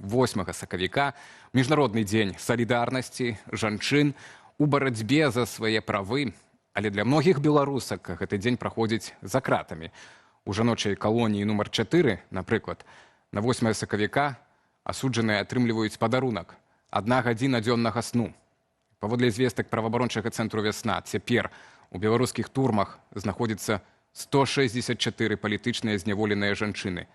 8 сакавіка, міжнародны дзень салідарнасці жанчын у барацьбе за свае правы. Але для многіх беларусак гэты дзень праходзіць за кратамі. У жаночай калоніі нумар 4, напрыклад, на 8 сакавіка асуджаныя атрымліваюць падарунак – 1 гадзіна дзённага сну. Паводле звестак праваабарончага цэнтру «Вясна», цяпер у беларускіх турмах знаходзіцца 164 палітычныя зняволеныя жанчыны.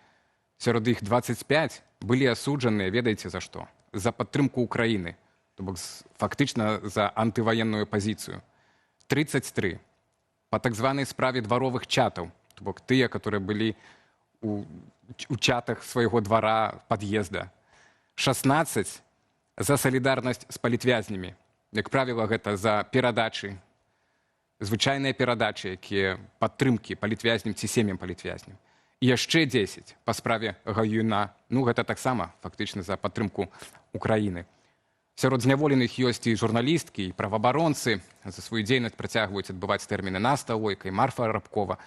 Сярод іх 25 былі асуджаныя, ведаеце за што? За падтрымку Украіны, то бок фактычна за антываенную пазіцыю. 33 па так званай справе дваровых чатаў, то бок тыя, которые былі у чатах свайго двара, пад'езда. 16 за салідарнасць з палітвязнямі. Як правіла, гэта за перадачы, звычайныя перадачы, якія падтрымкі палітвязням ці сем'ям палітвязням. І яшчэ 10 па справе Гаюна, гэта таксама фактычна за падтрымку Украіны. Сярод зняволеных ёсць і журналісткі, і праваабаронцы. За сваю дзейнасць працягваюць адбываць тэрміны Наста Лойка і Марфа Рабкова,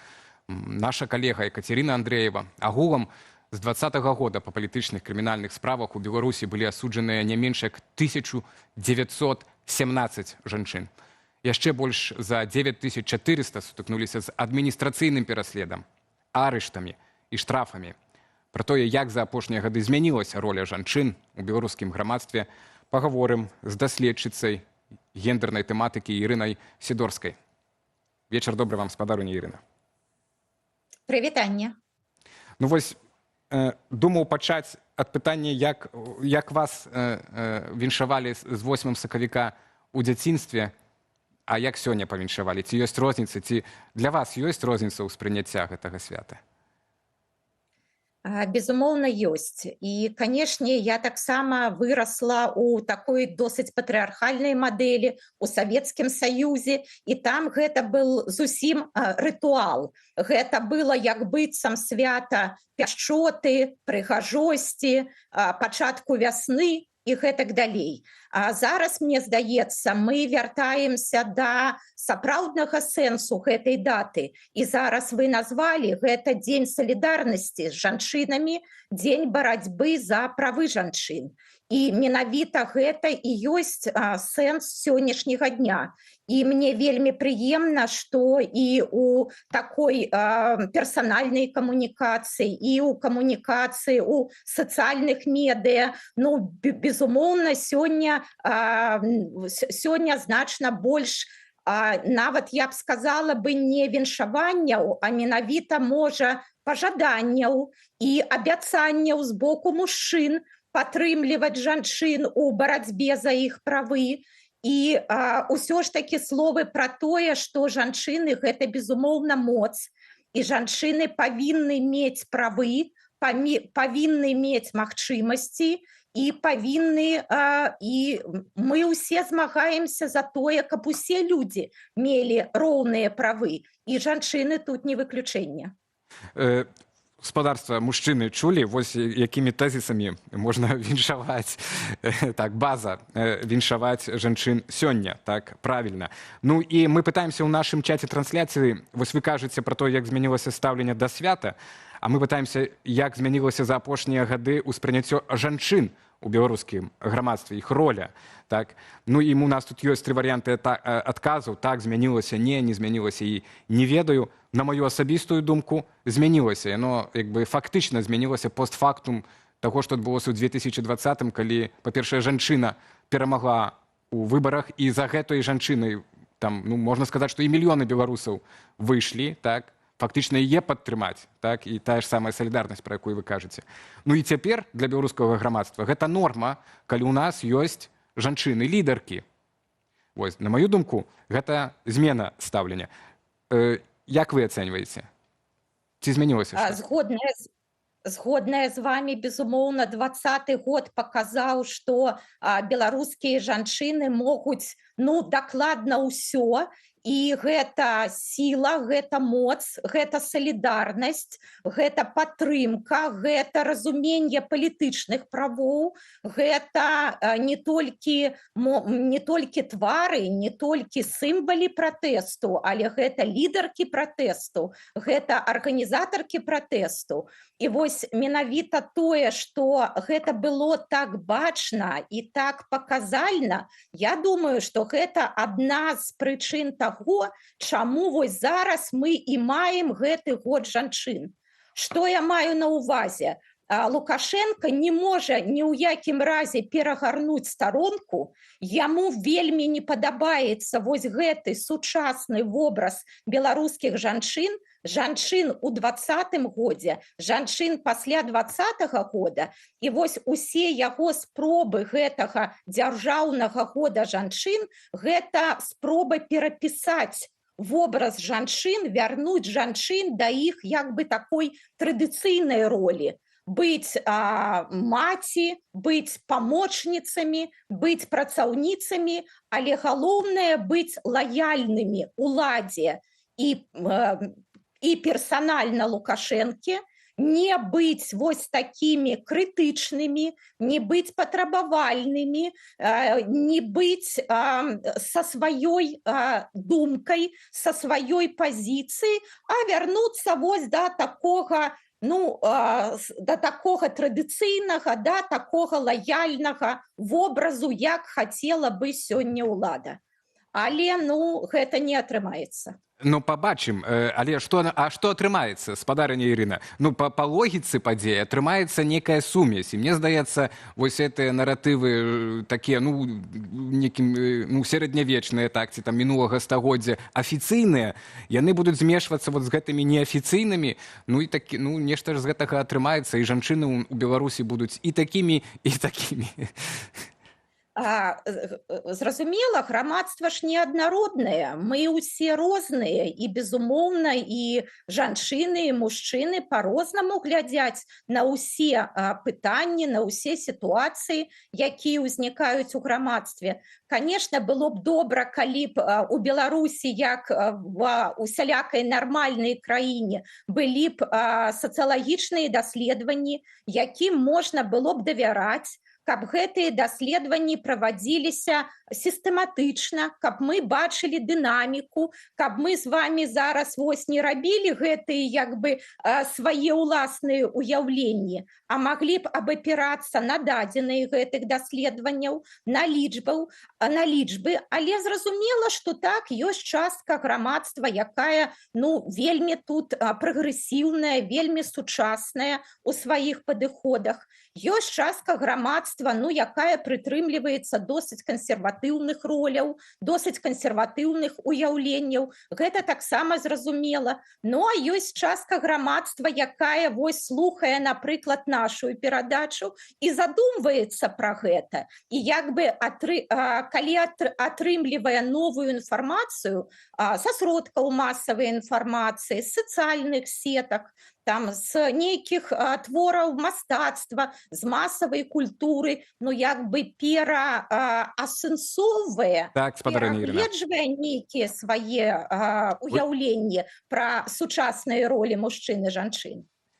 наша калега Екатерина Андреева. Агулам з 2020 года па палітычных крымінальных справах у Беларусі былі асуджаныя не менш як 1917 жанчын. Яшчэ больш за 9400 сутыкнуліся з адміністрацыйным пераследам, арыштамі і штрафамі. Пра тое, як за апошнія гады змянілася роля жанчын у беларускім грамадстве, пагаворым з даследчыцай гендернай тэматыкі Ірынай Сідорскай. Вечар добры вам, спадарыня Ірына. Прывітанне. Вось, думаў пачаць ад пытання, як вас віншавалі з 8 сакавіка ў дзяцінстве, а як сёння павіншавалі? Ці ёсць розніцы, ці для вас ёсць розніца ў спрыняцця гэтага свята? Безумоўна, ёсць. І, канешне, я таксама вырасла ў такой досыць патрыархальнай мадэлі ў Савецкім Саюзе, і там гэта был зусім рытуал. Гэта было як быццам свята пяшчоты, прыгажосці, пачатку вясны і гэтак далей. А зараз, мне здаецца, мы вяртаемся да сапраўднага сэнсу гэтай даты. І зараз вы назвалі гэта дзень салідарнасці з жанчынамі, дзень барацьбы за правы жанчын. І менавіта гэта і ёсць сэнс сённяшняга дня. І мне вельмі прыемна, што і ў такой персанальнай камунікацыі, і ў камунікацыі ў сацыяльных медыа, безумоўна, сёння значна больш, нават, я б сказала бы, не віншаванняў, а менавіта, можа, пажаданняў і абяцанняў з боку мужчын падтрымліваць жанчын у барацьбе за іх правы. І ўсё ж такі словы пра тое, што жанчыны – гэта, безумоўна, моц, і жанчыны павінны мець правы, павінны мець магчымасці, і павінны, і мы ўсе змагаемся за тое, каб усе людзі мелі роўныя правы, і жанчыны тут не выключэнне. Гаспадарства, мужчыны чулі, вось якімі тэзісамі можна віншаваць, так, база, віншаваць жанчын сёння, так, правільна. І мы пытаемся ў нашым чаце трансляцыі, вось вы кажаце пра то, як змянілася стаўленне да свята, а мы пытаемся, як змянілася за апошнія гады ўспрыняццё жанчын у беларускім грамадстве, іх роля, так. І у нас тут ёсць 3 варыянты адказаў, так, змянілася, не змянілася, і не ведаю. На мою асабістую думку, змянілася. Яно, фактычна змянілася постфактум таго, што адбылося ў 2020-м, калі, па-першае, жанчына перамагла ў выбарах, і за гэтай жанчынай, там, можна сказаць, што і мільёны беларусаў выйшлі, так, фактычна яе падтрымаць, так, і тая ж самая салідарнасць, пра якую вы кажаце. І цяпер для беларускага грамадства гэта норма, калі ў нас ёсць жанчыны-лідаркі. Вось, на маю думку, гэта змена стаўлення. Як вы ацэньваеце? Ці змянілася што? Згодная з вами, безумоўна, 2020 год паказаў, што беларускія жанчыны могуць, дакладна ўсё, І гэта сіла, гэта моц, гэта салідарнасць, гэта падтрымка, гэта разуменне палітычных правоў, гэта не толькі твары, не толькі сімвалы пратэсту, але гэта лідаркі пратэсту, гэта арганізатаркі пратэсту. І вось менавіта тое, што гэта было так бачна і так паказальна, я думаю, што гэта адна з прычын таго, чаму вось зараз мы і маем гэты год жанчын. Што я маю на ўвазе? Лукашенко не можа ні ў якім разе перагарнуць старонку, яму вельмі не падабаецца вось гэты сучасны вобраз беларускіх жанчын, жанчын у 20-м годзе, жанчын пасля 20-го года, і вось усе яго спробы гэтага дзяржаўнага года жанчын, гэта спроба перапісаць вобраз жанчын, вярнуць жанчын да іх як бы такой традыцыйнай ролі. Быць маці, быць памочніцамі, быць працаўніцамі, але галоўнае быць лаяльнымі уладзе і персанальна Лукашэнке, не быць вось такімі крытычнымі, не быць патрабавальнымі, не быць са сваёй думкай, са сваёй пазіцыі, а вярнуцца вось да такога да такога традыцыйнага, да такога лаяльнага вобразу, як хацела бы сёння ўлада. Але, гэта не атрымаецца. Пабачым, але што атрымаецца, спадарыня Ірына? Па логіцы падзеі атрымаецца некая сумесь. І мне здаецца, вось гэтыя наратывы такія, некім сярэднявечныя, так, ці там мінулага стагоддзя, афіцыйныя, яны будуць змешвацца вот з гэтымі неафіцыйнымі, і нешта ж з гэтага атрымаецца, і жанчыны ў Беларусі будуць і такімі, і такімі. Зразумела, грамадства ж неаднароднае, мы ўсе розныя, і безумоўна, і жанчыны, і мужчыны па-рознаму глядзяць на ўсе пытанні, на ўсе сітуацыі, якія ўзнікаюць у грамадстве. Канешне, было б добра, калі б у Беларусі, як у усялякай нармальнай краіне, былі б сацыялагічныя даследаванні, якім можна было б давяраць, каб гэтыя даследаванні правадзіліся сістэматычна, каб мы бачылі дынаміку, каб мы з вамі зараз вось не рабілі гэтыя як бы свае ўласныя ўяўленні, а маглі б абапірацца на дадзеныя гэтых даследаванняў, на лічбы, але зразумела, што так, ёсць частка грамадства, якая, вельмі тут прагрэсіўная, вельмі сучасная у сваіх падыходах. Ёсць частка грамадства, якая прытрымліваецца досыць кансерватыўных роляў, досыць кансерватыўных уяўленняў. Гэта таксама зразумела. А ёсць частка грамадства, якая вось слухае, напрыклад, нашу перадачу і задумваецца пра гэта. І як бы, калі атрымлівае новую інфармацыю са сродкаў масавай інфармацыі, з сацыяльных сетак, там, з нейкіх твораў мастацтва, з масавай культуры, як бы пераасэнсоўвае, перагледжвае нейкія свае уяўленні пра сучасныя ролі мужчын і жанчын.